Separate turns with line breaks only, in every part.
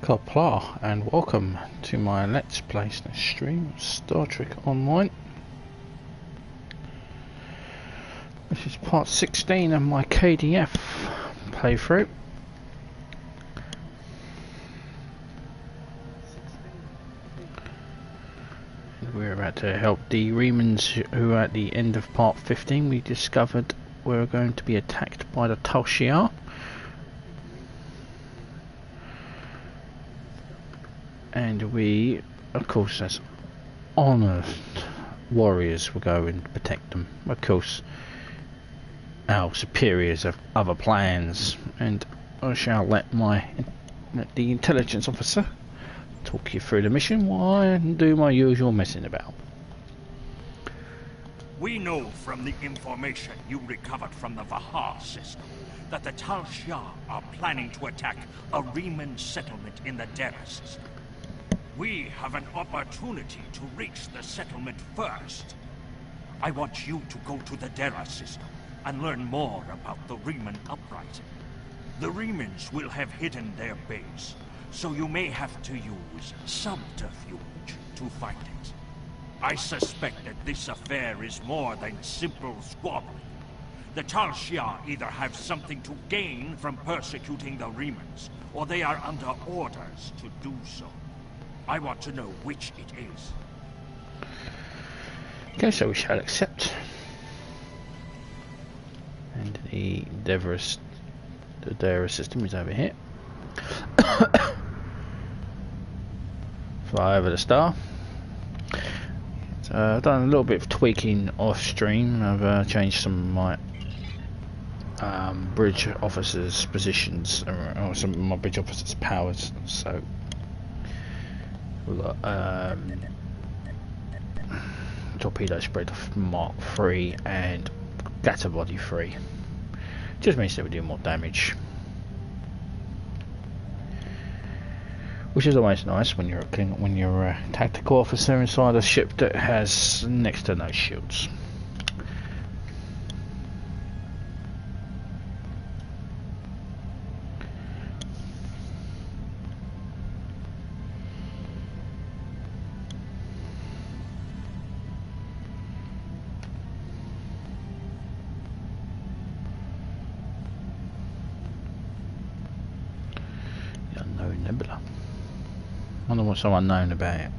Kapla, and welcome to my Let's Play stream Star Trek Online. This is part 16 of my KDF playthrough. We're about to help the remans who at the end of part 15 we discovered were going to be attacked by the Tal Shiar. And we, of course, as honest warriors, will go and protect them. Of course, our superiors have other plans, and I shall let the intelligence officer talk you through the mission while I do my usual messing about.
We know from the information you recovered from the Hfihar system that the Tal Shiar are planning to attack a reman settlement in the Dera system. We have an opportunity to reach the settlement first. I want you to go to the Dera system and learn more about the Reman uprising. The remans will have hidden their base, so you may have to use subterfuge to find it. I suspect that this affair is more than simple squabbling. The Tal Shiar either have something to gain from persecuting the remans, or they are under orders to do so. I want to know which it is.
Okay, so we shall accept. And the Dera system is over here. Fly over the star. So I've done a little bit of tweaking off stream. I've changed some of my bridge officers' positions, or some of my bridge officers' powers. So we've got torpedo spread Mark 3 and glitter body 3. Just means that we do more damage, which is always nice when you're a tactical officer inside a ship that has next to no shields. I don't know what's so unknown about it.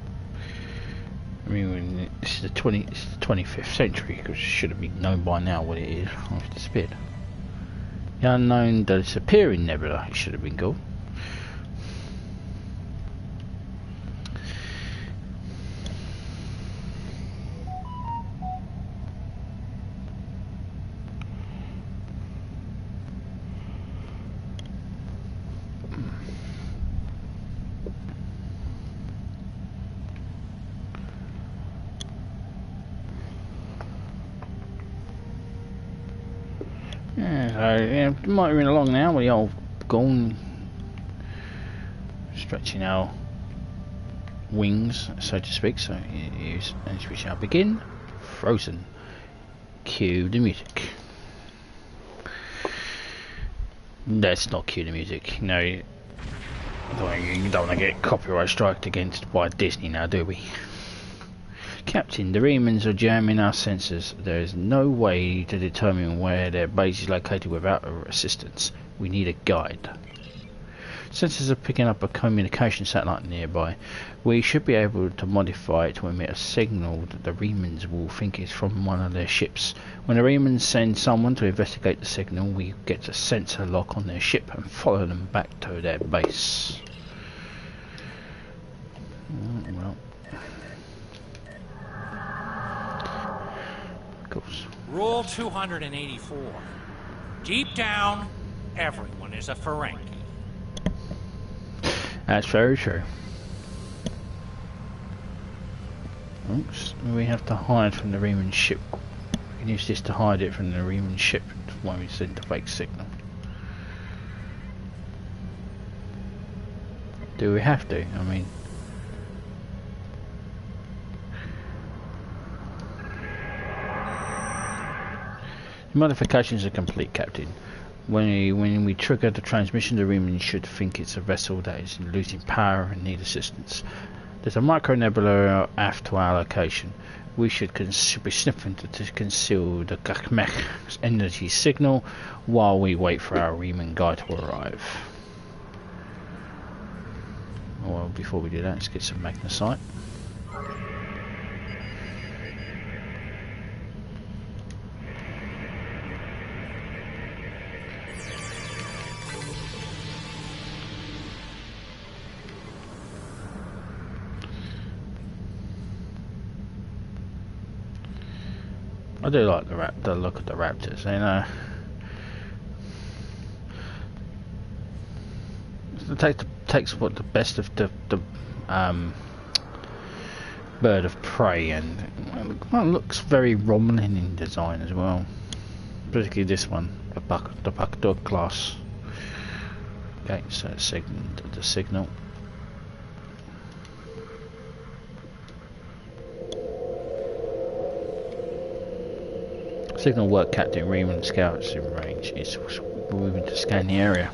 I mean, this is the 25th century, because it should have been known by now what it is. I've disappeared. The unknown disappearing nebula, it should have been called. Yeah, motoring along now with the old gone, stretching our wings, so to speak. So it is, as we shall begin. Frozen. Cue the music. Let's not cue the music. No, you don't want to get copyright striked against by Disney now, do we? Captain, the remans are jamming our sensors. There is no way to determine where their base is located without our assistance. We need a guide. Sensors are picking up a communication satellite nearby. We should be able to modify it to emit a signal that the remans will think is from one of their ships. When the remans send someone to investigate the signal, we get a sensor lock on their ship and follow them back to their base. Well,
Rule 284. Deep down, everyone is a Ferengi.
That's very true. Oops, we have to hide from the reman ship. We can use this to hide it from the reman ship when we send the fake signal. Do we have to? I mean, the modifications are complete, Captain. When we trigger the transmission, the reman should think it's a vessel that is losing power and need assistance. There's a micro nebula aft to our location. We should be sniffing to conceal the Gakmek's energy signal while we wait for our reman guy to arrive. Well, before we do that, let's get some magnesite. I do like the look of the raptors, you know. It takes what the best of the bird of prey, and it looks very Romulan in design as well. Particularly this one, the buck dog class. Okay, so the signal. Signal work, Captain. Reman scouts in range. It's moving to scan the area.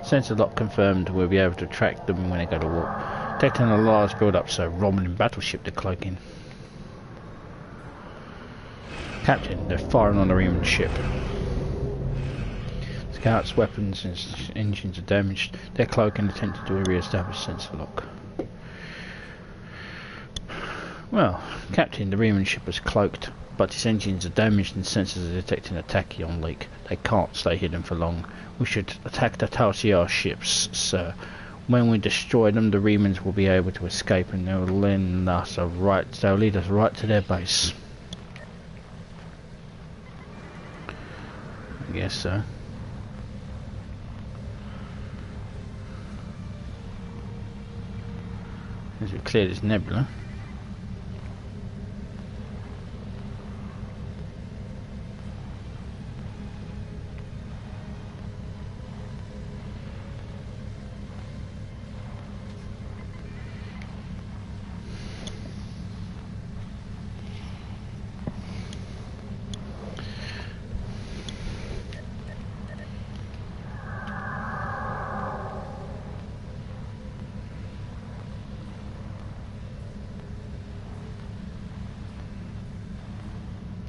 Sensor lock confirmed. We'll be able to track them when they go to war. Detecting a large build-up, so Romulan battleship they're cloaking. Captain, they're firing on the Reman ship. Scouts, weapons and engines are damaged. They're cloaking, attempting to re-establish sensor lock. Well, Captain, the Reman ship is cloaked, but its engines are damaged and sensors are detecting a tachyon leak. They can't stay hidden for long. We should attack the Tal Shiar ships, sir. When we destroy them, the remans will be able to escape, and they'll lead us right to their base. I guess so. As we clear this nebula.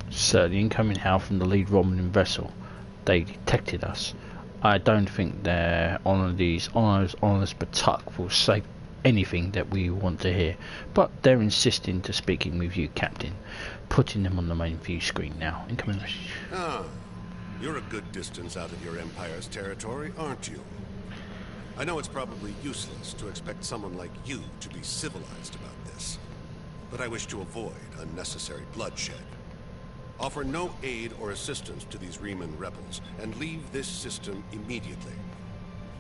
Sir, the incoming howl from the lead Romulan vessel. They detected us. I don't think their honorless Batuk will say anything that we want to hear, but they're insisting to speaking with you, Captain. Putting them on the main view screen now. Incoming message.
Ah, you're a good distance out of your Empire's territory, aren't you? I know it's probably useless to expect someone like you to be civilized about this, but I wish to avoid unnecessary bloodshed. Offer no aid or assistance to these Reman rebels, and leave this system immediately.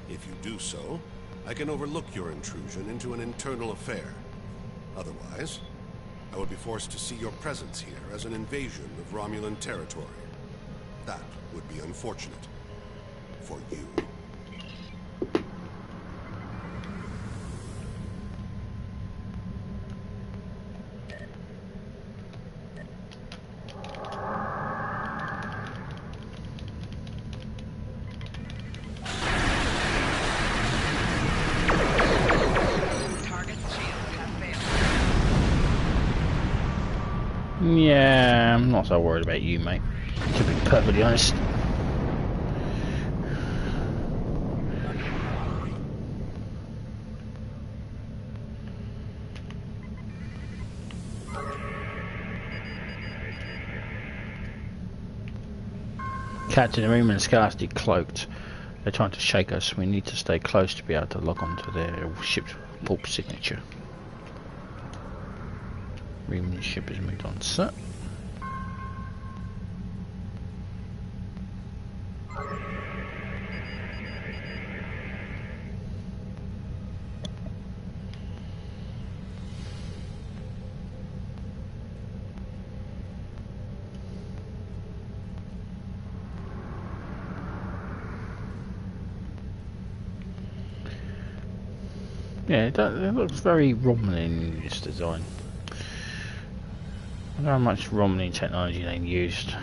If you do so, I can overlook your intrusion into an internal affair. Otherwise, I would be forced to see your presence here as an invasion of Romulan territory. That would be unfortunate. For you.
Yeah, I'm not so worried about you, mate, to be perfectly honest. Captain and Reman scarcely cloaked. They're trying to shake us. We need to stay close to be able to log on to their ship's port signature. Reman ship has moved on, sir. Yeah, it looks very Romulan in its design. I don't know how much Romulan technology they used.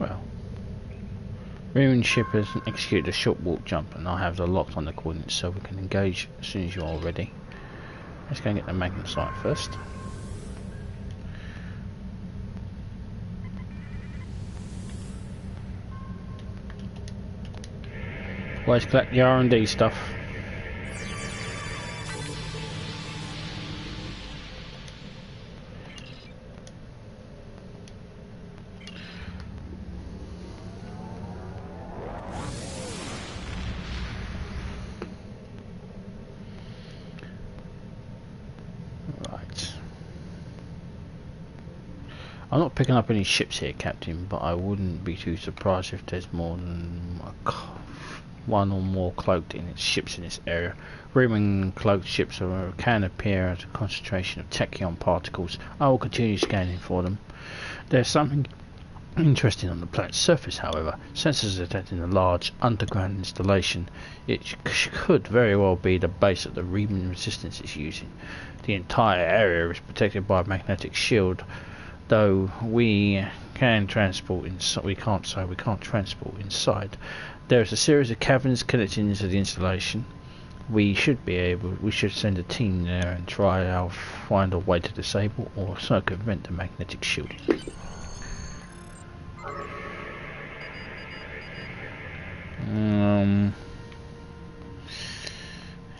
Well, Reman ship has executed a short warp jump, and I have the locked on the coordinates, so we can engage as soon as you're all ready. Let's go and get the magnet site first. Always collect the R&D stuff. Right. I'm not picking up any ships here, Captain, but I wouldn't be too surprised if there's more than one or more cloaked in its ships in this area. Reman cloaked ships can appear at a concentration of tachyon particles. I will continue scanning for them. There's something interesting on the planet's surface, however. Sensors detecting a large underground installation. It could very well be the base of the Reman resistance is using. The entire area is protected by a magnetic shield, though we can transport inside. We can't transport inside. There is a series of caverns connecting into the installation. We should send a team there and try to find a way to disable or circumvent the magnetic shield.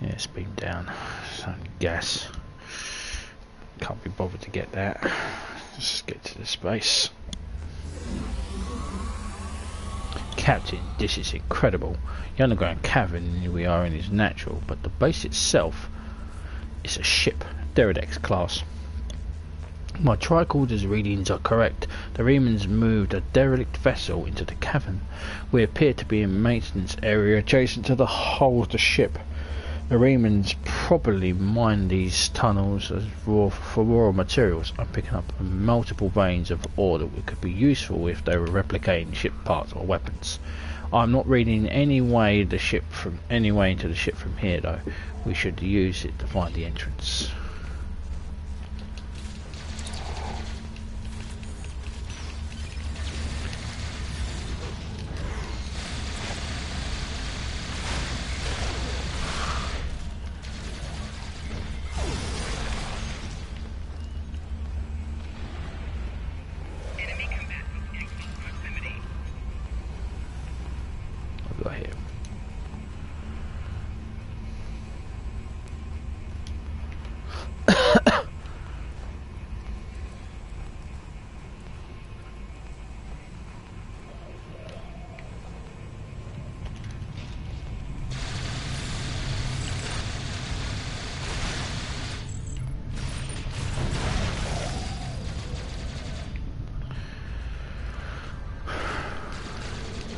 Yeah, speed down. It's only gas. Can't be bothered to get that. Let's get to the space. Captain, this is incredible. The underground cavern we are in is natural, but the base itself is a ship, Deredex class. My tricorder's readings are correct. The remans moved a derelict vessel into the cavern. We appear to be in a maintenance area adjacent to the hull of the ship. The remans probably mined these tunnels for raw materials. I'm picking up multiple veins of ore that could be useful if they were replicating ship parts or weapons. I'm not reading any way into the ship from here, though. We should use it to find the entrance.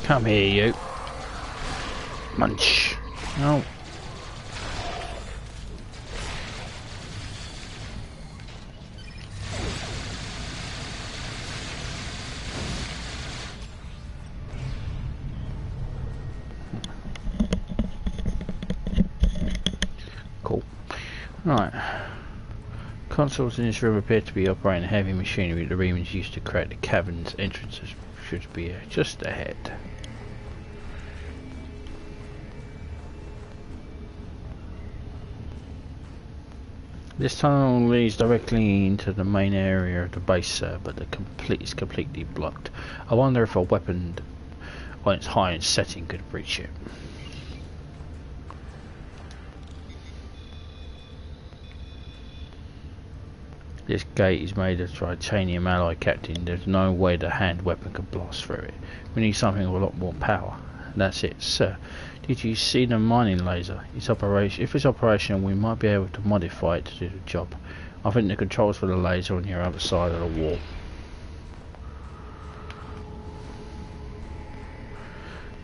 Come here, you. Munch. No. Cool. Right. Consoles in this room appear to be operating heavy machinery the remans used to create the cavern's entrances. Should be just ahead. This tunnel leads directly into the main area of the base, sir, but it's completely blocked. I wonder if a weapon on its highest setting could breach it. This gate is made of titanium alloy, Captain. There's no way the hand weapon could blast through it. We need something with a lot more power. That's it, sir. Did you see the mining laser? If it's operational, we might be able to modify it to do the job. I think the controls for the laser on your other side of the wall.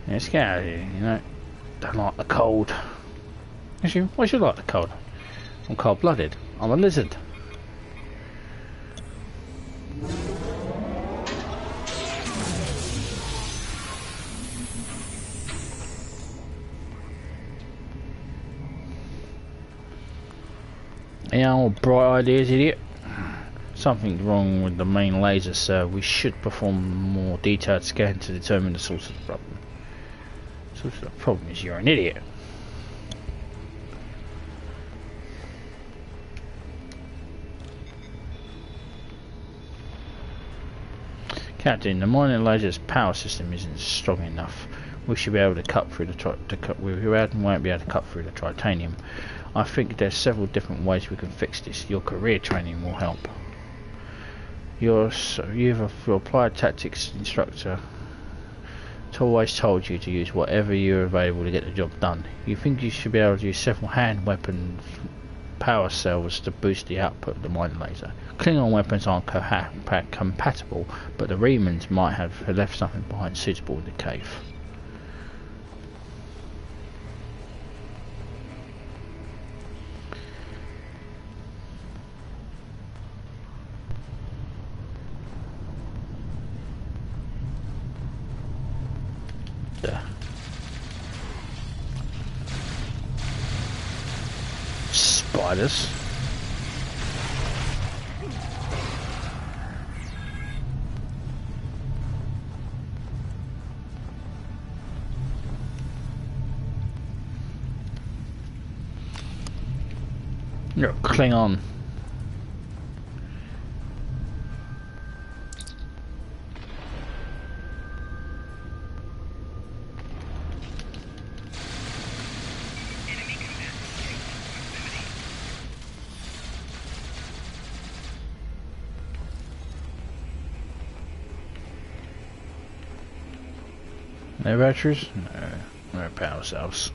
Let's get out of here, you know. Don't like the cold. Why should you like the cold? I'm cold-blooded. I'm a lizard. Yeah, all bright ideas, idiot. Something wrong with the main laser, sir. We should perform a more detailed scan to determine the source of the problem. The source of the problem is you're an idiot. Captain, the mining laser's power system isn't strong enough. We should be able to cut through the we won't be able to cut through the titanium. I think there's several different ways we can fix this. Your career training will help. Your applied tactics instructor has always told you to use whatever you're available to get the job done. You think you should be able to use several hand weapon power cells to boost the output of the mining laser. Klingon weapons aren't compatible, but the remans might have left something behind suitable in the cave. Spiders. You're a Klingon. No batteries? No power cells.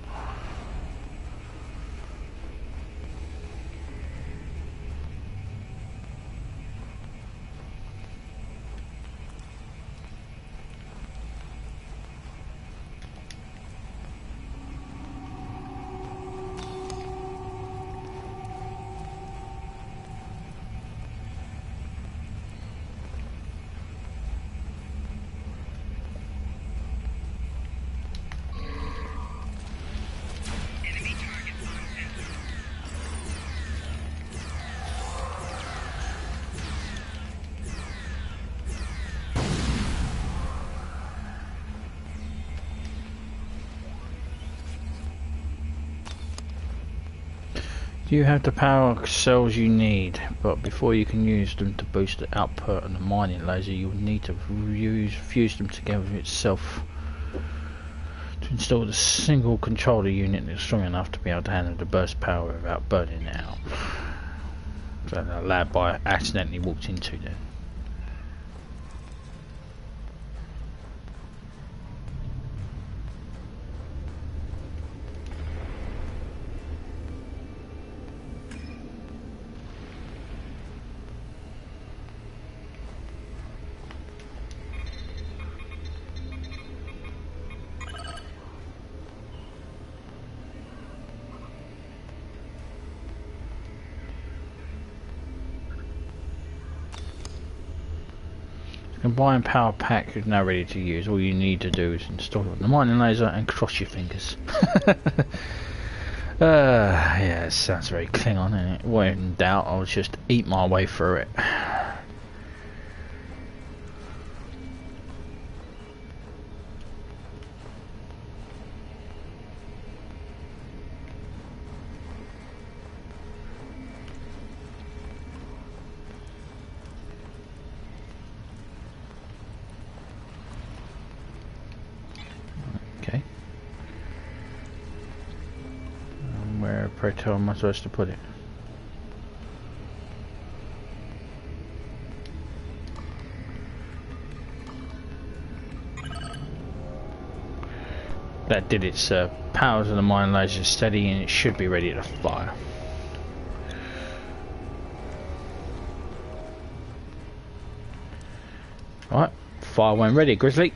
You have the power cells you need, but before you can use them to boost the output of the mining laser, you'll need to fuse them together itself to install the single controller unit that's strong enough to be able to handle the burst power without burning it out. So the lab I accidentally walked into then. Combined power pack is now ready to use. All you need to do is install the mining laser and cross your fingers. Yeah, it sounds very Klingon, innit? When in doubt, I'll just eat my way through it. Where am I supposed to put it? That did its powers of the mine laser steady, and it should be ready to fire. Alright, fire when ready, Grizzly.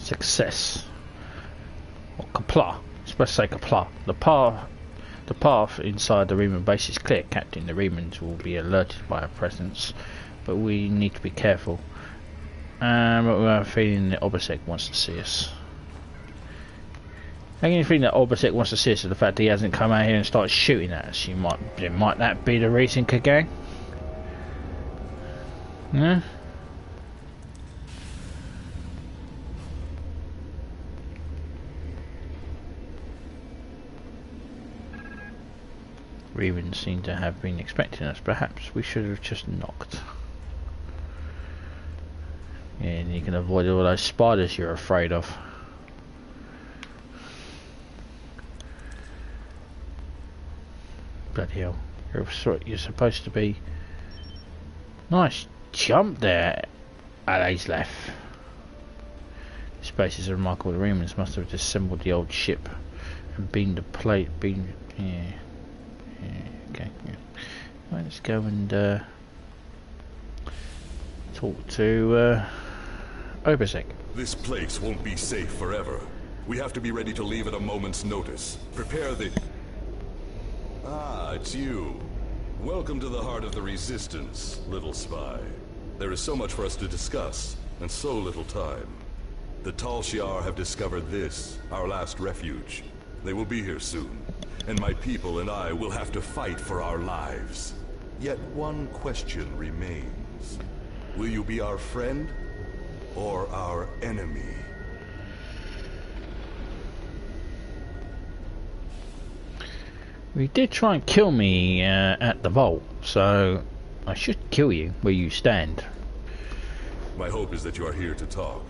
Success. Or Kapla. It's supposed to say Kapla. The path inside the Reman base is clear. Captain, the Remans will be alerted by our presence, but we need to be careful. But we have a feeling that Obasek wants to see us. How can you think that Obasek wants to see us, and the fact that he hasn't come out here and started shooting at us? Might that be the reason, Kagang? Yeah. Reman seem to have been expecting us. Perhaps we should have just knocked. Yeah, and you can avoid all those spiders you're afraid of. Bloody hell. You're supposed to be... Nice jump there. Ala's left. This base is remarkable. The Remans must have disassembled the old ship and beamed the plate. Yeah. Okay. Yeah. Right, let's go and talk to Obasek.
This place won't be safe forever. We have to be ready to leave at a moment's notice. Prepare the... Ah, it's you. Welcome to the heart of the Resistance, little spy. There is so much for us to discuss, and so little time. The Tal Shiar have discovered this, our last refuge. They will be here soon, and my people and I will have to fight for our lives. Yet one question remains. Will you be our friend, or our enemy?
You did try and kill me at the vault, so I should kill you where you stand.
My hope is that you are here to talk,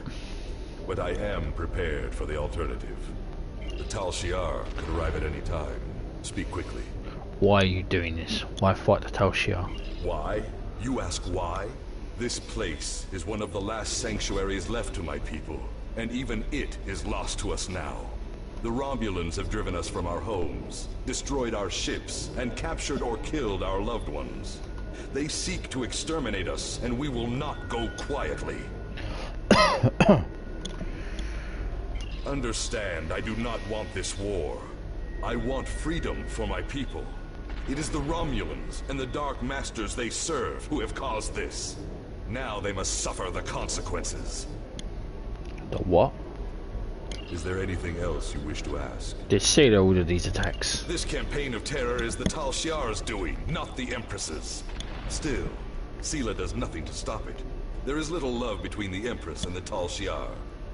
but I am prepared for the alternative. The Tal Shiar could arrive at any time. Speak quickly.
Why are you doing this? Why fight the Tal Shiar?
Why? You ask why? This place is one of the last sanctuaries left to my people, and even it is lost to us now. The Romulans have driven us from our homes, destroyed our ships, and captured or killed our loved ones. They seek to exterminate us, and we will not go quietly. Understand, I do not want this war. I want freedom for my people. It is the Romulans and the Dark Masters they serve who have caused this. Now they must suffer the consequences.
The what?
Is there anything else you wish to ask?
Did Seela order these attacks?
This campaign of terror is the Tal Shiar's doing, not the Empress's. Still, Seela does nothing to stop it. There is little love between the Empress and the Tal Shiar.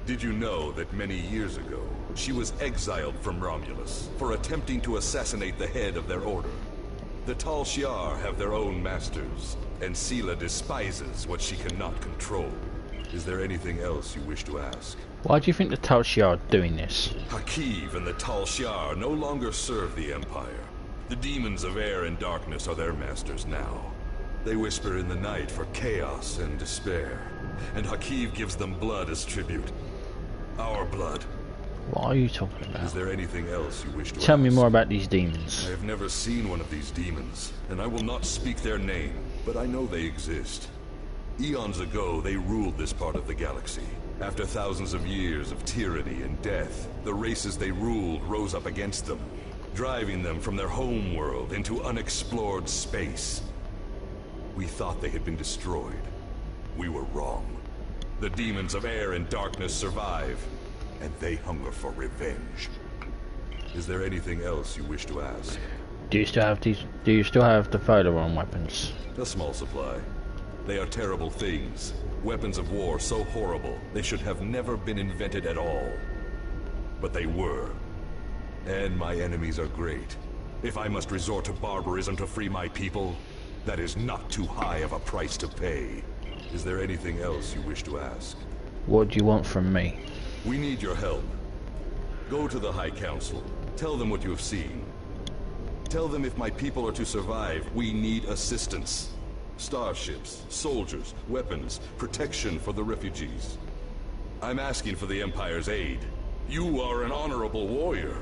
Did you know that many years ago, she was exiled from Romulus for attempting to assassinate the head of their order? The Tal Shiar have their own masters, and Seela despises what she cannot control. Is there anything else you wish to ask?
Why do you think the Tal Shiar are doing this?
Hakiv and the Tal Shiar no longer serve the Empire. The demons of air and darkness are their masters now. They whisper in the night for chaos and despair, and Hakiv gives them blood as tribute. Our blood.
What are you talking about?
Is there anything else you wish to
Tell me
ask?
more about these demons.
I have never seen one of these demons, and I will not speak their name, but I know they exist. Eons ago, they ruled this part of the galaxy. After thousands of years of tyranny and death, the races they ruled rose up against them, driving them from their home world into unexplored space. We thought they had been destroyed. We were wrong. The demons of air and darkness survive, and they hunger for revenge. Is there anything else you wish to ask?
Do you still have the Photoron weapons?
A small supply. They are terrible things. Weapons of war so horrible, they should have never been invented at all. But they were. And my enemies are great. If I must resort to barbarism to free my people, that is not too high of a price to pay. Is there anything else you wish to ask?
What do you want from me?
We need your help. Go to the High Council. Tell them what you have seen. Tell them if my people are to survive, we need assistance. Starships, soldiers, weapons, protection for the refugees. I'm asking for the Empire's aid. You are an honorable warrior.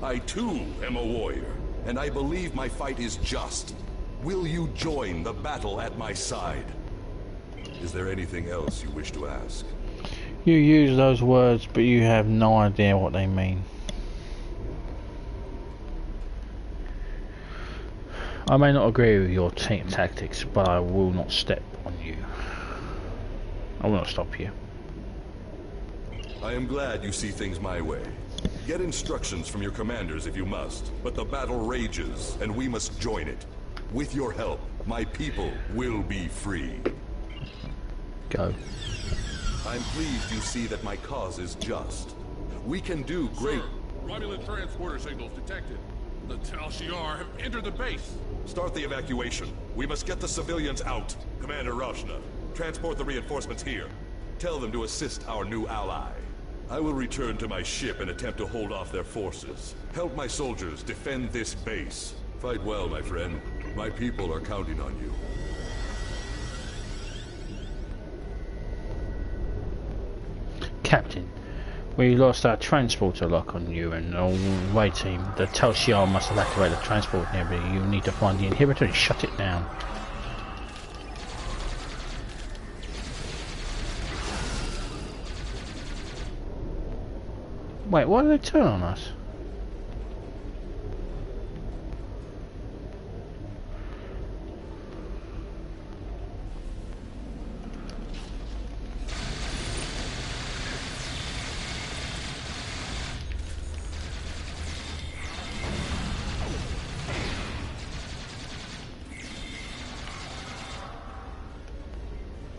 I too am a warrior, and I believe my fight is just. Will you join the battle at my side? Is there anything else you wish to ask?
You use those words, but you have no idea what they mean. I may not agree with your tactics, but I will not step on you. I will not stop you.
I am glad you see things my way. Get instructions from your commanders if you must, but the battle rages, and we must join it. With your help, my people will be free.
Go.
I'm pleased you see that my cause is just. We can do great...
Sir, Romulan transporter signals detected. The Tal Shiar have entered the base.
Start the evacuation. We must get the civilians out. Commander Rashna, transport the reinforcements here. Tell them to assist our new ally. I will return to my ship and attempt to hold off their forces. Help my soldiers defend this base. Fight well, my friend. My people are counting on you.
Captain, we lost our transporter lock on you and all way team. The Tal Shiar must have activated the transport inhibitor. You need to find the inhibitor and shut it down. Wait, why did they turn on us?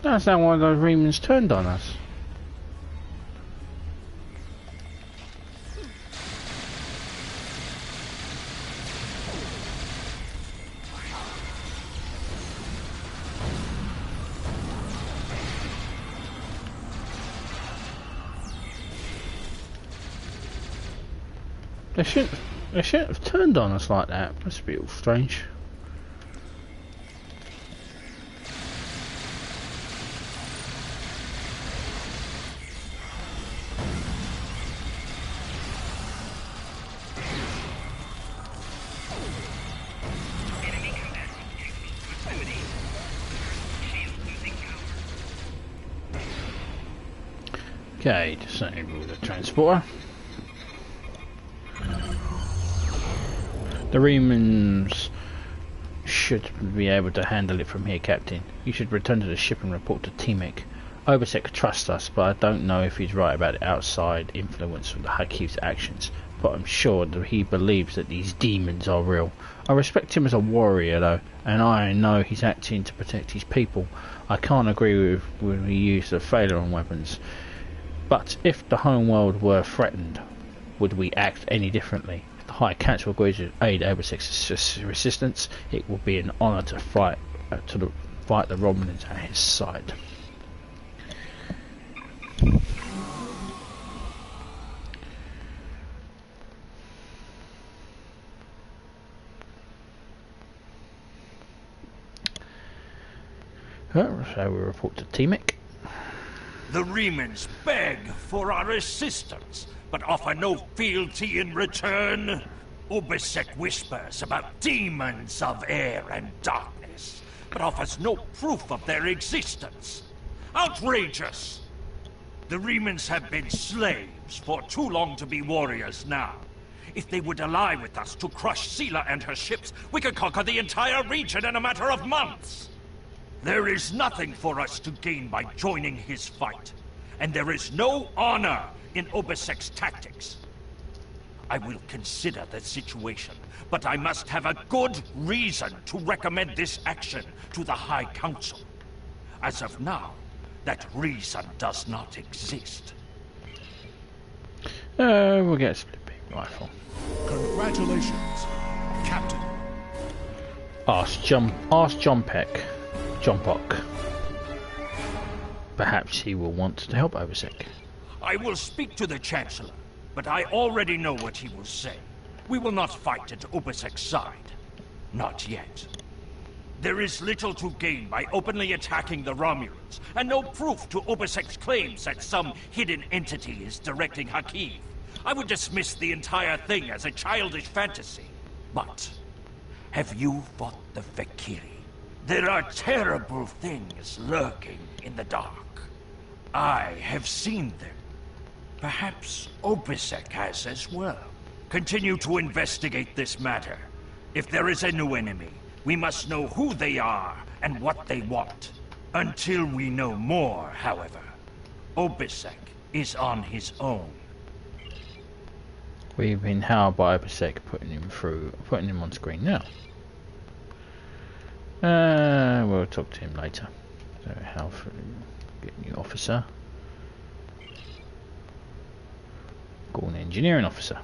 That's not why those remans turned on us. They shouldn't have turned on us like that. That's a bit strange. Okay, disable the transporter. The remans should be able to handle it from here, Captain. You should return to the ship and report to T-Mech. Obasek trusts us, but I don't know if he's right about the outside influence of the Hfih's actions. But I'm sure that he believes that these demons are real. I respect him as a warrior, though, and I know he's acting to protect his people. I can't agree with when he used the Phalanx weapons. But if the home world were threatened, would we act any differently? If the High Council agrees to aid Obasek's resistance, it will be an honour to fight the Romulans at his side. So we report to T-Mech.
The remans beg for our assistance, but offer no fealty in return. Obasek whispers about demons of air and darkness, but offers no proof of their existence. Outrageous! The remans have been slaves for too long to be warriors now. If they would ally with us to crush Sela and her ships, we could conquer the entire region in a matter of months. There is nothing for us to gain by joining his fight, and there is no honor in Obasek's tactics. I will consider the situation, but I must have a good reason to recommend this action to the High Council. As of now, that reason does not exist.
We'll get a split beam rifle.
Congratulations, Captain.
Ask John Peck. John Pock. Perhaps he will want to help Obasek.
I will speak to the Chancellor, but I already know what he will say. We will not fight at Obasek's side. Not yet. There is little to gain by openly attacking the Romulans, and no proof to Obasek's claims that some hidden entity is directing Hfihar. I would dismiss the entire thing as a childish fantasy. But have you fought the Hfihar? There are terrible things lurking in the dark. I have seen them. Perhaps Obasek has as well. Continue to investigate this matter. If there is a new enemy, We must know who they are and what they want. Until we know more, however, Obisek is on his own.
We've been held by Obisek, putting him on screen now. We'll talk to him later. So, how for get new officer? Call an engineering officer.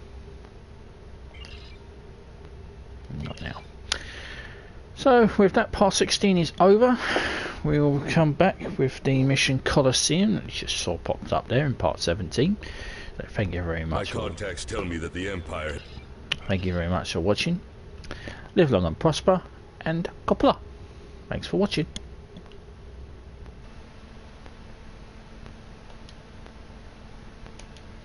Not now. So, with that, part 16 is over. We will come back with the mission Colosseum. It just sort of popped up there in part 17. So, thank you very much.
My contacts tell me that the Empire...
Thank you very much for watching. Live long and prosper, and Coppola. Thanks for watching.